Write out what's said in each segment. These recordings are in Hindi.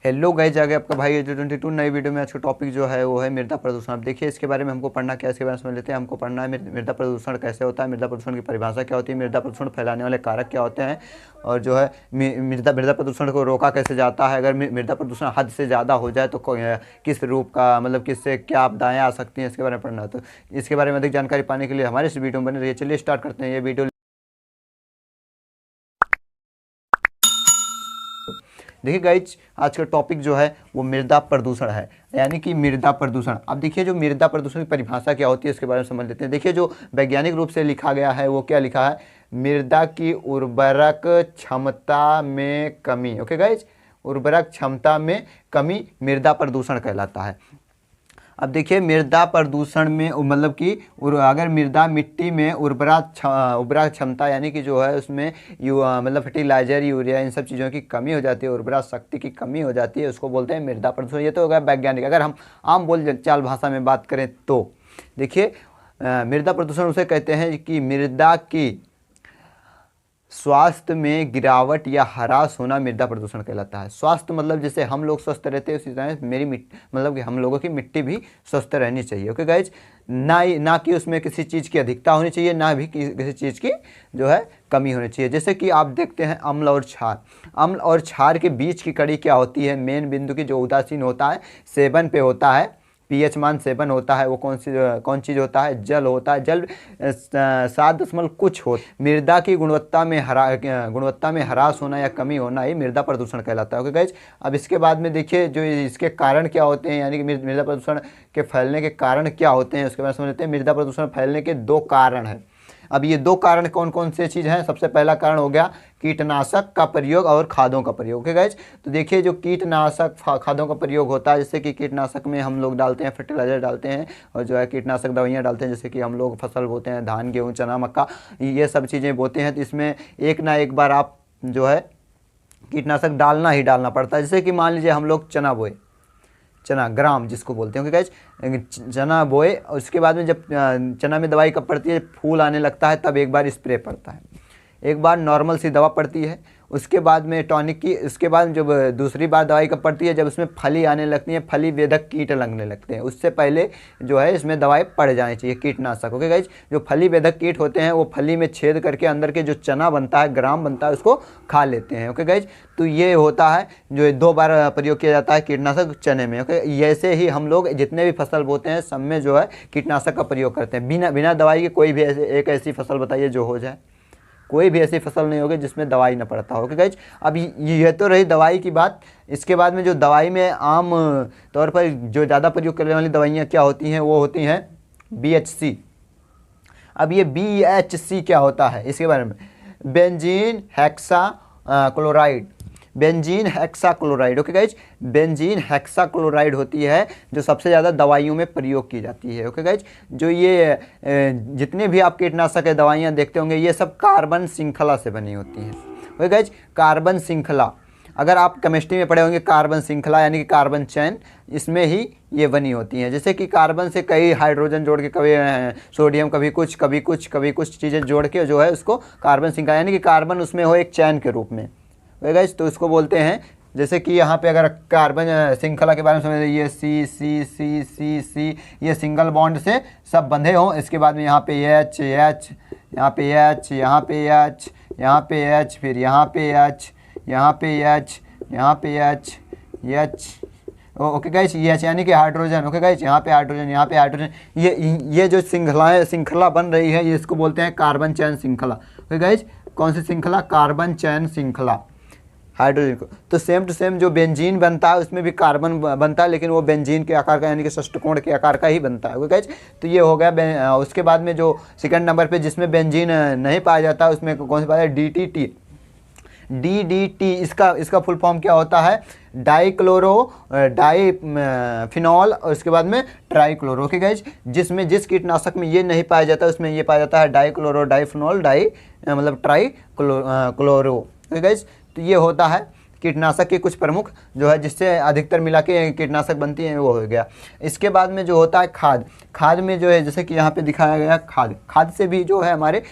हेलो गाइस, आगे आपका भाई जो 22 नई वीडियो में आज का टॉपिक जो है वो है मृदा प्रदूषण। अब देखिए इसके बारे में हमको पढ़ना क्या है, इसके बारे में समझ लेते हैं। हमको पढ़ना है मृदा प्रदूषण कैसे होता है, मृदा प्रदूषण की परिभाषा क्या होती है, मृदा प्रदूषण फैलाने वाले कारक क्या होते हैं, और जो है मृदा प्रदूषण को रोका कैसे जाता है। अगर मृदा प्रदूषण हद से ज़्यादा हो जाए तो किस रूप का, मतलब किससे क्या आपदाएँ आ सकती हैं, इसके बारे में पढ़ना है। तो इसके बारे में अधिक जानकारी पाने के लिए हमारे इस वीडियो में बने रहिए। चलिए स्टार्ट करते हैं ये वीडियो। देखिए गाइज, आज का टॉपिक जो है वो मृदा प्रदूषण है, यानी कि मृदा प्रदूषण। अब देखिए जो मृदा प्रदूषण की परिभाषा क्या होती है इसके बारे में समझ लेते हैं। देखिए जो वैज्ञानिक रूप से लिखा गया है वो क्या लिखा है, मृदा की उर्वरक क्षमता में कमी। ओके गाइज, उर्वरक क्षमता में कमी मृदा प्रदूषण कहलाता है। अब देखिए मृदा प्रदूषण में मतलब कि अगर मृदा मिट्टी में उर्वरक क्षमता यानी कि जो है उसमें मतलब फर्टिलाइजर, यूरिया, इन सब चीज़ों की कमी हो जाती है, उर्वरक शक्ति की कमी हो जाती है, उसको बोलते हैं मृदा प्रदूषण। ये तो होगा वैज्ञानिक। अगर हम आम बोल चाल भाषा में बात करें तो देखिए मृदा प्रदूषण उसे कहते हैं कि मृदा की स्वास्थ्य में गिरावट या ह्रास होना मृदा प्रदूषण कहलाता है। स्वास्थ्य मतलब जैसे हम लोग स्वस्थ रहते हैं उसी तरह मेरी मतलब कि हम लोगों की मिट्टी भी स्वस्थ रहनी चाहिए। ओके गाइज, ना कि उसमें किसी चीज़ की अधिकता होनी चाहिए, ना भी किसी चीज़ की जो है कमी होनी चाहिए। जैसे कि आप देखते हैं अम्ल और क्षार। अम्ल और क्षार के बीच की कड़ी क्या होती है, मेन बिंदु की जो उदासीन होता है 7 पे होता है, पीएच मान 7 होता है। वो कौन चीज़ होता है, जल होता है। जल 7 कुछ हो। मृदा की गुणवत्ता में ह्रास होना या कमी होना ही मृदा प्रदूषण कहलाता है। ओके गाइज, अब इसके बाद में देखिए जो इसके कारण क्या होते हैं, यानी कि मृदा प्रदूषण के फैलने के कारण क्या होते हैं उसके बारे में समझ लेते हैं। मृदा प्रदूषण फैलने के 2 कारण हैं। अब ये 2 कारण कौन कौन से चीज़ हैं। सबसे पहला कारण हो गया कीटनाशक का प्रयोग और खादों का प्रयोग। ओके गाइज, तो देखिए जो कीटनाशक खादों का प्रयोग होता है, जैसे कि कीटनाशक में हम लोग डालते हैं फर्टिलाइजर डालते हैं और जो है कीटनाशक दवाइयाँ डालते हैं। जैसे कि हम लोग फसल बोते हैं, धान, गेहूँ, चना, मक्का, ये सब चीज़ें बोते हैं, तो इसमें एक ना एक बार आप जो है कीटनाशक डालना ही डालना पड़ता है। जैसे कि मान लीजिए हम लोग चना बोए, चना ग्राम जिसको बोलते हैं। गाइज चना बोए और उसके बाद में जब चना में दवाई कब पड़ती है, फूल आने लगता है तब एक बार स्प्रे पड़ता है, एक बार नॉर्मल सी दवा पड़ती है, उसके बाद में टॉनिक की, उसके बाद जब दूसरी बार दवाई कब पड़ती है, जब उसमें फली आने लगती है, फली वेधक कीट लगने लगते हैं। उससे पहले जो है इसमें दवाई पड़ जानी चाहिए कीटनाशक। ओके गाइज, जो फली वेधक कीट होते हैं वो फली में छेद करके अंदर के जो चना बनता है, ग्राम बनता है, उसको खा लेते हैं। ओके गाइज, तो ये होता है जो 2 बार प्रयोग किया जाता है कीटनाशक चने में। ओके, ऐसे ही हम लोग जितने भी फसल बोते हैं सब में जो है कीटनाशक का प्रयोग करते हैं। बिना दवाई के कोई भी एक ऐसी फसल बताइए जो हो जाए। कोई भी ऐसी फसल नहीं होगी जिसमें दवाई ना पड़ता हो। ओके गाइज, अब ये तो रही दवाई की बात। इसके बाद में जो दवाई में आम तौर पर जो ज़्यादा प्रयोग करने वाली दवाइयाँ क्या होती हैं, वो होती हैं BHC। अब ये BHC क्या होता है इसके बारे में, benzene hexa chloride, benzene hexa chloride. Okay guys, benzene hexa chloride होती है जो सबसे ज़्यादा दवाइयों में प्रयोग की जाती है। ओके गाइज, जो ये जितने भी आप कीटनाशक है दवाइयाँ देखते होंगे ये सब कार्बन श्रृंखला से बनी होती हैं। ओके गाइज, कार्बन श्रृंखला, अगर आप केमिस्ट्री में पढ़े होंगे कार्बन श्रृंखला यानी कि कार्बन चैन, इसमें ही ये बनी होती हैं। जैसे कि कार्बन से कई हाइड्रोजन जोड़ के, कभी सोडियम, कभी कुछ चीज़ें जोड़ के जो है उसको कार्बन श्रृंखला, यानी कि कार्बन उसमें हो एक चैन के रूप में। गाइस, तो इसको बोलते हैं, जैसे कि यहाँ पे अगर कार्बन श्रृंखला के बारे में समझ, ये सी सी सी सी सी ये सिंगल बॉन्ड से सब बंधे हों। इसके बाद में यहाँ पे H, यहाँ पे H, यहाँ पे H, यहाँ पे H, फिर यहाँ पे H, यहाँ पे H, यहाँ पे H, ओके गाइस, ये H यानी कि हाइड्रोजन। ओके गाइस, यहाँ पे हाइड्रोजन, यहाँ पे हाइड्रोजन, ये जो श्रृंखला बन रही है ये इसको बोलते हैं कार्बन चैन श्रृंखला। ओके गाइस, कौन सी श्रृंखला, कार्बन चैन श्रृंखला, हाइड्रोजन को। तो सेम टू सेम जो बेंजीन बनता है उसमें भी कार्बन बनता है, लेकिन वो बेंजीन के आकार का यानी कि षष्ठकोण के आकार का ही बनता है। ओके, तो ये हो गया। उसके बाद में जो सेकंड नंबर पे जिसमें बेंजीन नहीं पाया जाता उसमें कौन सा पाया है, DDT। इसका फुल फॉर्म क्या होता है, डाइफिनॉल और उसके बाद में ट्राइक्लोरो। ओके गाइज, जिस कीटनाशक में ये नहीं पाया जाता उसमें ये पाया जाता है डाइक्लोरो, डाइफिनॉल, मतलब ट्राइक्लोरो। ओके गाइज, तो ये होता है कीटनाशक के कुछ प्रमुख जो है जिससे अधिकतर मिला के कीटनाशक बनती हैं वो हो गया। इसके बाद में जो होता है खाद, खाद में जो है जैसे कि यहाँ पे दिखाया गया खाद, खाद से भी जो है हमारे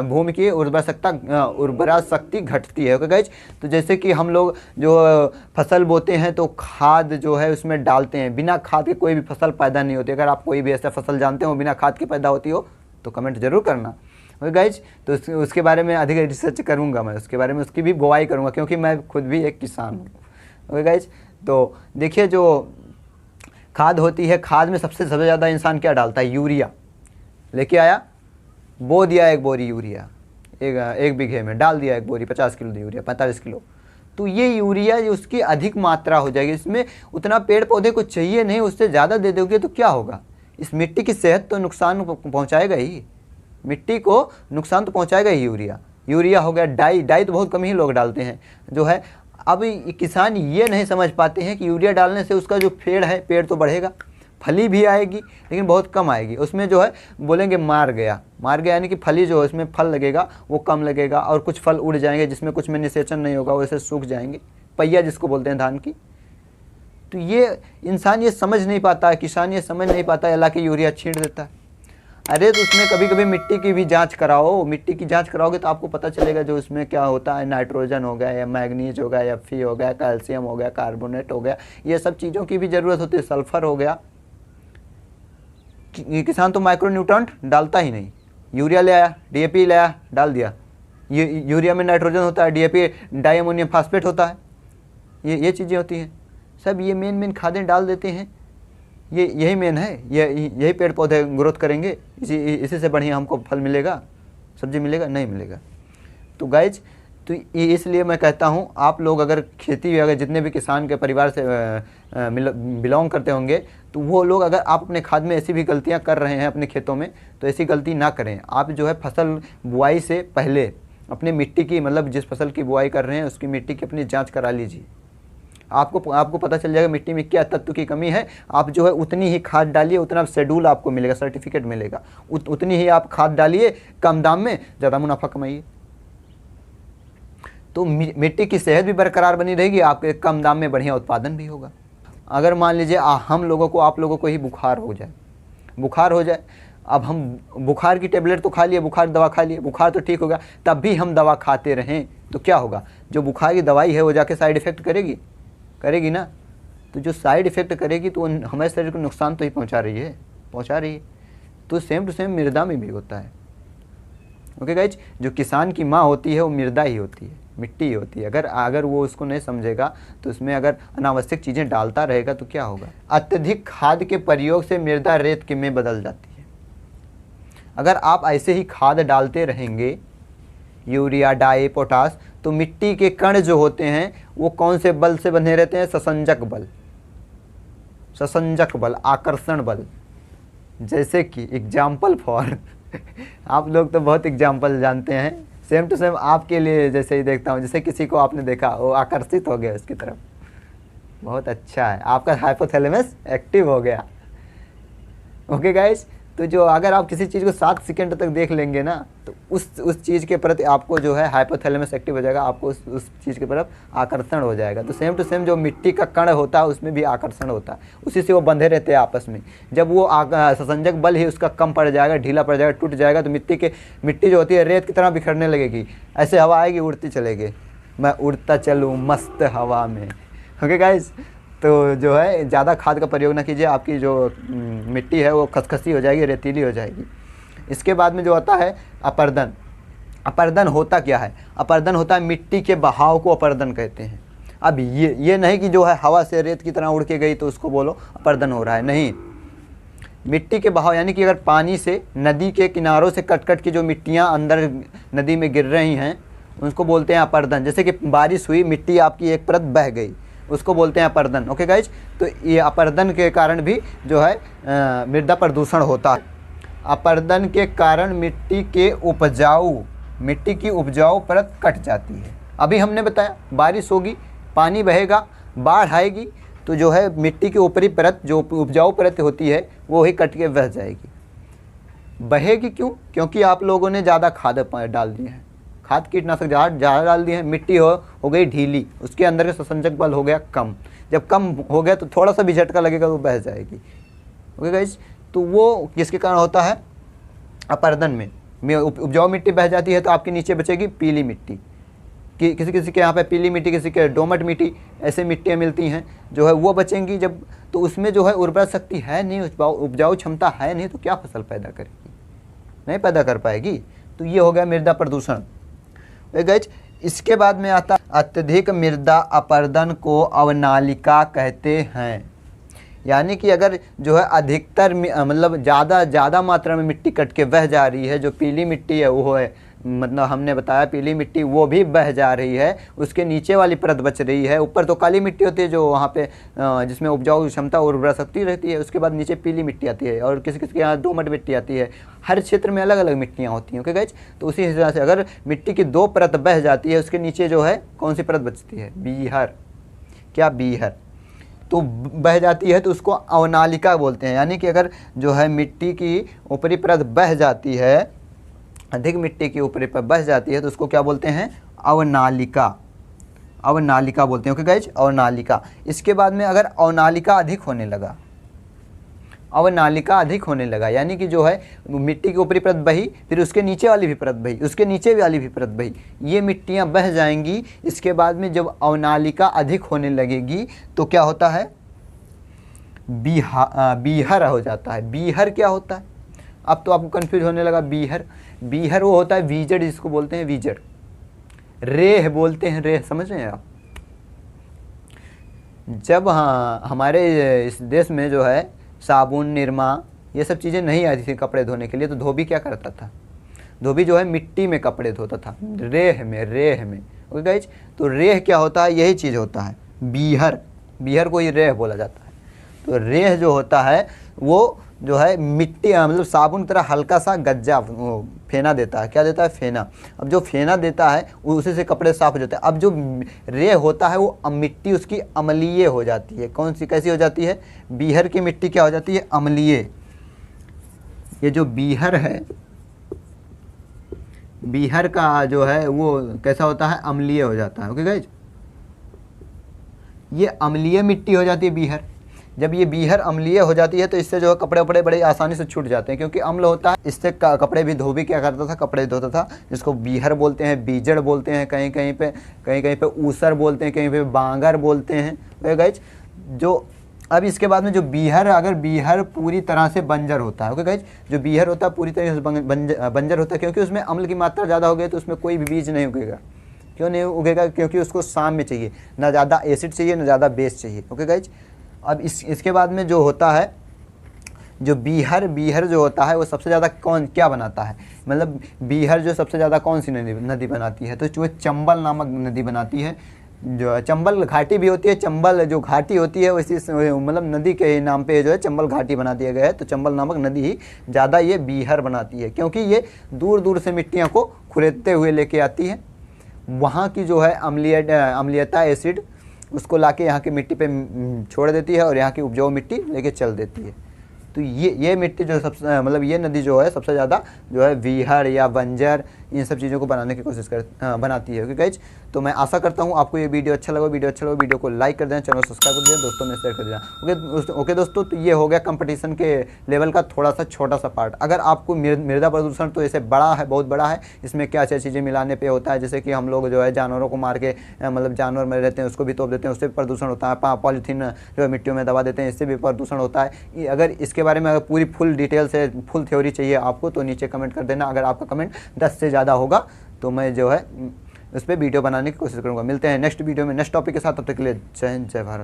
भूमि की उर्वरा शक्ति घटती है। ओके गाइज, तो जैसे कि हम लोग जो फसल बोते हैं तो खाद जो है उसमें डालते हैं, बिना खाद के कोई भी फसल पैदा नहीं होती। अगर आप कोई भी ऐसा फसल जानते हो बिना खाद के पैदा होती हो तो कमेंट जरूर करना। ओके गाइज, तो उसके बारे में अधिक रिसर्च करूँगा मैं, उसके बारे में उसकी भी बुआई करूँगा क्योंकि मैं खुद भी एक किसान हूँ। ओके गाइज, तो देखिए जो खाद होती है, खाद में सबसे ज़्यादा इंसान क्या डालता है, यूरिया लेके आया, बो दिया एक बोरी यूरिया, एक बीघे में डाल दिया एक बोरी, 50 किलो यूरिया, 45 किलो, तो ये यूरिया उसकी अधिक मात्रा हो जाएगी। इसमें उतना पेड़ पौधे को चाहिए नहीं, उससे ज़्यादा दे दोगे तो क्या होगा, इस मिट्टी की सेहत तो नुकसान पहुंचाएगा ही, मिट्टी को नुकसान तो पहुंचाएगा ही। यूरिया हो गया, डाई तो बहुत कम ही लोग डालते हैं जो है। अब किसान ये नहीं समझ पाते हैं कि यूरिया डालने से उसका जो पेड़ तो बढ़ेगा, फली भी आएगी लेकिन बहुत कम आएगी, उसमें जो है बोलेंगे मार गया यानी कि फली जो है उसमें फल लगेगा वो कम लगेगा, और कुछ फल उड़ जाएंगे जिसमें कुछ में निषेचन नहीं होगा, वैसे सूख जाएंगे, पहिया जिसको बोलते हैं धान की। तो ये इंसान ये समझ नहीं पाता है, किसान ये समझ नहीं पाता है, अल्लाह की यूरिया छींट देता है। अरे तो उसमें कभी कभी मिट्टी की भी जांच कराओ, मिट्टी की जांच कराओगे तो आपको पता चलेगा जो उसमें क्या होता है, नाइट्रोजन हो गया या मैग्नीज हो गया या फी हो गया, कैल्शियम हो गया, कार्बोनेट हो गया, ये सब चीज़ों की भी ज़रूरत होती है, सल्फर हो गया। किसान तो माइक्रोन्यूट्रॉन्ट डालता ही नहीं, यूरिया ले आया, डीएपी ले आया, डाल दिया। ये यूरिया में नाइट्रोजन होता है, डीएपी डाई अमोनियम फास्फेट होता है, ये चीज़ें होती हैं सब, ये मेन खादें डाल देते हैं। यही मेन है, यही पेड़ पौधे ग्रोथ करेंगे, इसी से बढ़िया हमको फल मिलेगा, सब्जी मिलेगा, नहीं मिलेगा। तो गाइज, तो इसलिए मैं कहता हूँ आप लोग अगर खेती, अगर जितने भी किसान के परिवार से बिलोंग करते होंगे तो वो लोग, अगर आप अपने खाद में ऐसी भी गलतियाँ कर रहे हैं अपने खेतों में तो ऐसी गलती ना करें। आप जो है फसल बुआई से पहले अपने मिट्टी की, मतलब जिस फसल की बुआई कर रहे हैं उसकी मिट्टी की अपनी जाँच करा लीजिए। आपको पता चल जाएगा मिट्टी में क्या तत्व की कमी है। आप जो है उतनी ही खाद डालिए, उतना शेड्यूल आपको मिलेगा, सर्टिफिकेट मिलेगा, उतनी ही आप खाद डालिए, कम दाम में ज़्यादा मुनाफा कमाइए, तो मिट्टी की सेहत भी बरकरार बनी रहेगी, आपके कम दाम में बढ़िया उत्पादन भी होगा। अगर मान लीजिए आप लोगों को ही बुखार हो जाए, अब हम बुखार की टेबलेट तो खा लिए, बुखार दवा खा लिए, बुखार तो ठीक होगा, तब भी हम दवा खाते रहें तो क्या होगा, जो बुखार की दवाई है वो जाके साइड इफ़ेक्ट करेगी ना, तो जो साइड इफ़ेक्ट करेगी तो हमारे शरीर को नुकसान तो ही पहुंचा रही है। तो सेम टू सेम मृदा में भी होता है। ओके गाइज, जो किसान की माँ होती है वो मृदा ही होती है, मिट्टी ही होती है। अगर वो उसको नहीं समझेगा तो उसमें अगर अनावश्यक चीज़ें डालता रहेगा तो क्या होगा, अत्यधिक खाद के प्रयोग से मृदा रेत में बदल जाती है। अगर आप ऐसे ही खाद डालते रहेंगे, यूरिया, डाई, पोटास, तो मिट्टी के कण जो होते हैं वो कौन से बल से बने रहते हैं, ससंजक बल, आकर्षण बल। जैसे कि एग्जाम्पल फॉर आप लोग तो बहुत एग्जाम्पल जानते हैं, सेम टू सेम आपके लिए जैसे ही देखता हूँ, जैसे किसी को आपने देखा वो आकर्षित हो गया उसकी तरफ, बहुत अच्छा है, आपका हाइपोथैलेमस एक्टिव हो गया। ओके गाइस, तो जो अगर आप किसी चीज़ को 7 सेकंड तक देख लेंगे ना तो उस चीज़ के प्रति आपको जो है हाइपोथैलेमस एक्टिव हो जाएगा, आपको उस चीज़ की तरफ आकर्षण हो जाएगा। तो सेम टू सेम जो मिट्टी का कण होता है उसमें भी आकर्षण होता है, उसी से वो बंधे रहते हैं आपस में। जब वो ससंजक बल ही उसका कम पड़ जाएगा, ढीला पड़ जाएगा, टूट जाएगा, तो मिट्टी जो होती है रेत की तरह बिखरने लगेगी। ऐसे हवा आएगी, उड़ती चलेगी, मैं उड़ता चलूँ मस्त हवा में। ओके गाइस, तो जो है ज़्यादा खाद का प्रयोग ना कीजिए, आपकी जो मिट्टी है वो खसखसी हो जाएगी, रेतीली हो जाएगी। इसके बाद में जो आता है अपर्दन। अपर्दन होता क्या है, अपर्दन होता है मिट्टी के बहाव को अपर्दन कहते हैं। अब ये नहीं कि जो है हवा से रेत की तरह उड़ के गई तो उसको बोलो अपर्दन हो रहा है, नहीं। मिट्टी के बहाव यानी कि अगर पानी से नदी के किनारों से कट के जो मिट्टियाँ अंदर नदी में गिर रही हैं उसको बोलते हैं अपर्दन। जैसे कि बारिश हुई, मिट्टी आपकी एक परत बह गई, उसको बोलते हैं अपर्दन। ओके गाइज, तो ये अपर्दन के कारण भी जो है मृदा प्रदूषण होता है। अपर्दन के कारण मिट्टी की उपजाऊ परत कट जाती है। अभी हमने बताया बारिश होगी, पानी बहेगा, बाढ़ आएगी, तो जो है मिट्टी की ऊपरी परत जो उपजाऊ परत होती है वो ही कट के बह जाएगी। बहेगी क्यों? क्योंकि आप लोगों ने ज़्यादा खाद डाल दिए हैं, खाद कीटनाशक ज़्यादा डाल दिए हैं, मिट्टी हो गई ढीली, उसके अंदर का संसंजक बल हो गया कम। जब कम हो गया तो थोड़ा सा भी झटका लगेगा तो बह जाएगी। ओके गाइज, तो वो किसके कारण होता है? अपर्दन में उपजाऊ मिट्टी बह जाती है तो आपके नीचे बचेगी पीली मिट्टी। कि किसी के यहाँ पे पीली मिट्टी, किसी के दोमट मिट्टी, ऐसे मिट्टियाँ मिलती हैं जो है वो बचेंगी जब, तो उसमें जो है उर्वरा शक्ति है नहीं, उपजाऊ क्षमता है नहीं, तो क्या फसल पैदा करेगी? नहीं पैदा कर पाएगी। तो ये हो गया मृदा प्रदूषण। गाइज, इसके बाद में आता अत्यधिक मृदा अपर्दन को अवनालिका कहते हैं। यानी कि अगर जो है अधिकतर मतलब ज़्यादा मात्रा में मिट्टी कट के बह जा रही है, जो पीली मिट्टी है वो है, मतलब हमने बताया पीली मिट्टी वो भी बह जा रही है, उसके नीचे वाली परत बच रही है। ऊपर तो काली मिट्टी होती है जो वहाँ पे जिसमें उपजाऊ क्षमता और उर्वरा शक्ति रहती है, उसके बाद नीचे पीली मिट्टी आती है और किसी के यहाँ दोमट मिट्टी आती है। हर क्षेत्र में अलग अलग मिट्टियाँ होती हैं। ओके गाइज, तो उसी हिसाब से अगर मिट्टी की 2 परत बह जाती है, उसके नीचे जो है कौन सी परत बचती है? बीहर। क्या? बीहर। तो बह जाती है तो उसको अवनालिका बोलते हैं। यानी कि अगर जो है मिट्टी की ऊपरी परत बह जाती है, अधिक मिट्टी की ऊपरी परत बह जाती है, तो उसको क्या बोलते हैं? अवनालिका। अवनालिका बोलते हैं। ओके गाइज, अवनालिका। इसके बाद में अगर अवनालिका अधिक होने लगा, अवनालिका अधिक होने लगा, यानी कि जो है मिट्टी की ऊपरी परत बही, फिर उसके नीचे वाली भी परत बही, उसके नीचे वाली भी परत बही, ये मिट्टियाँ बह जाएंगी। इसके बाद में जब अवनालिका अधिक होने लगेगी तो क्या होता है? बीहर हो जाता है। बीहर क्या होता है? अब तो आपको कन्फ्यूज होने लगा। बीहर वो होता है वीजड़, जिसको बोलते हैं वीजड़। रेह बोलते हैं, रेह, समझ रहे हैं आप? जब हमारे इस देश में जो है साबुन, निरमा, ये सब चीज़ें नहीं आती थी कपड़े धोने के लिए, तो धोबी क्या करता था? धोबी जो है मिट्टी में कपड़े धोता था, रेह में। ओके गाइज, तो रेह क्या होता है? यही चीज़ होता है बीहर को ही रेह बोला जाता है। तो रेह जो होता है वो जो है मिट्टी, मतलब साबुन की तरह हल्का सा गज्जा फेना देता है। क्या देता है? फेना। अब जो फेना देता है उसी से कपड़े साफ हो जाते हैं। अब जो रेह होता है वो मिट्टी उसकी अम्लीय हो जाती है। कौन सी, कैसी हो जाती है? बीहर की मिट्टी क्या हो जाती है? अम्लीय। ये जो बीहर है, बीहर का जो है वो कैसा होता है? अम्लीय हो जाता है। ओके गाइज, ये अम्लीय मिट्टी हो जाती है बीहर। जब ये बीहर अम्लीय हो जाती है तो इससे जो है कपड़े वपड़े बड़े आसानी से छूट जाते हैं, क्योंकि अम्ल होता है। इससे कपड़े भी धोबी क्या करता था? कपड़े धोता था, जिसको बीहर बोलते हैं, बीजड़ बोलते हैं, कहीं कहीं पे ऊसर बोलते हैं, कहीं पे बांगर बोलते हैं। ओके गाइज, जो अब इसके बाद में जो बीहर, अगर बीहर पूरी तरह से बंजर होता है, ओके गाइज, जो बीहर होता है पूरी तरह से बंजर होता है, क्योंकि उसमें अम्ल की मात्रा ज़्यादा हो गई तो उसमें कोई भी बीज नहीं उगेगा। क्यों नहीं उगेगा? क्योंकि उसको साम में चाहिए, ना ज़्यादा एसिड चाहिए ना ज़्यादा बेस चाहिए। ओके गाइज, अब इसके बाद में जो होता है, जो बीहर जो होता है वो सबसे ज़्यादा क्या बनाता है? मतलब बीहर जो सबसे ज़्यादा कौन सी नदी बनाती है? तो जो चंबल नामक नदी बनाती है। जो चंबल घाटी भी होती है, चंबल जो घाटी होती है उसी मतलब नदी के नाम पे जो है चंबल घाटी बना दिया गया है। तो चंबल नामक नदी ही ज़्यादा ये बीहर बनाती है, क्योंकि ये दूर दूर से मिट्टियाँ को खुरेदते हुए लेके आती है। वहाँ की जो है अम्लीयता, एसिड, उसको लाके यहाँ की मिट्टी पे छोड़ देती है और यहाँ की उपजाऊ मिट्टी लेके चल देती है। तो ये मिट्टी जो सबसे मतलब ये नदी जो है सबसे ज़्यादा जो है बीहर या बंजर इन सब चीज़ों को बनाने की कोशिश बनाती है। ओके गाइज, तो मैं आशा करता हूँ आपको ये वीडियो अच्छा लगा। वीडियो को लाइक कर देना, चैनल को सब्सक्राइब कर देना, दोस्तों में शेयर कर देना। ओके दोस्तों, तो ये हो गया कंपटीशन के लेवल का थोड़ा सा छोटा सा पार्ट। अगर आपको मृदा प्रदूषण तो ऐसे बड़ा है, बहुत बड़ा है, इसमें क्या क्या चीज़ें मिलाने पर होता है, जैसे कि हम लोग जो है जानवरों को मार के मतलब जानवर मर रहते हैं उसको भी तोप देते हैं, उससे भी प्रदूषण होता है। पॉलीथीन जो है मिट्टियों में दबा देते हैं, इससे भी प्रदूषण होता है। अगर इसके बारे में अगर पूरी फुल डिटेल से फुल थ्योरी चाहिए आपको तो नीचे कमेंट कर देना। अगर आपका कमेंट 10 से ज़्यादा होगा तो मैं जो है उस पर वीडियो बनाने की कोशिश करूँगा। मिलते हैं नेक्स्ट वीडियो में नेक्स्ट टॉपिक के साथ, तब तक के लिए जय हिंद, जय भारत।